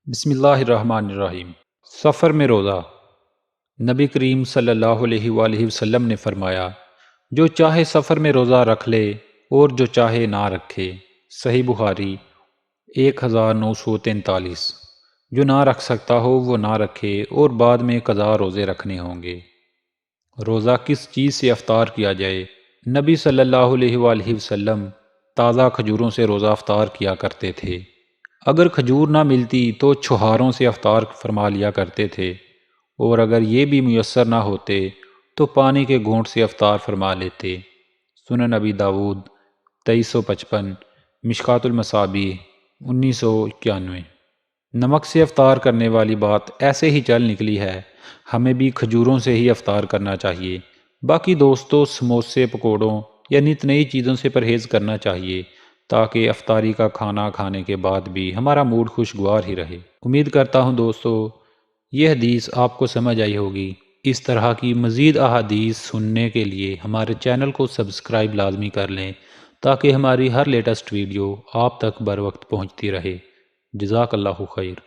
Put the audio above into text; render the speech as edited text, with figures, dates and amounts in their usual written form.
بسم اللہ الرحمن الرحیم۔ سفر میں روزہ۔ نبی کریم صلی اللہ علیہ وآلہ وسلم نے فرمایا، جو چاہے سفر میں روزہ رکھ لے اور جو چاہے نہ رکھے۔ صحیح بخاری 1943۔ جو نہ رکھ سکتا ہو وہ نہ رکھے اور بعد میں قضا روزے رکھنے ہوں گے۔ روزہ کس چیز سے افطار کیا جائے؟ نبی صلی اللہ علیہ وآلہ وسلم تازہ کھجوروں سے روزہ افطار کیا کرتے تھے۔ اگر کھجور نہ ملتی تو چھہاروں سے افطار فرما لیا کرتے تھے، اور اگر یہ بھی میسر نہ ہوتے تو پانی کے گھونٹ سے افطار فرما لیتے۔ سنن ابی داود 2355، مشکوٰۃ المصابیح 1991۔ نمک سے افطار کرنے والی بات ایسے ہی چل نکلی ہے، ہمیں بھی کھجوروں سے ہی افطار کرنا چاہیے۔ باقی دوستوں سموسے پکوڑوں یا نت نئی چیزوں سے پرہیز کرنا چاہیے، تاکہ افطاری کا کھانا کھانے کے بعد بھی ہمارا موڈ خوشگوار ہی رہے۔ امید کرتا ہوں دوستو یہ حدیث آپ کو سمجھ آئی ہوگی۔ اس طرح کی مزید احادیث سننے کے لیے ہمارے چینل کو سبسکرائب لازمی کر لیں، تاکہ ہماری ہر لیٹسٹ ویڈیو آپ تک بر وقت پہنچتی رہے۔ جزاک اللہ خیر۔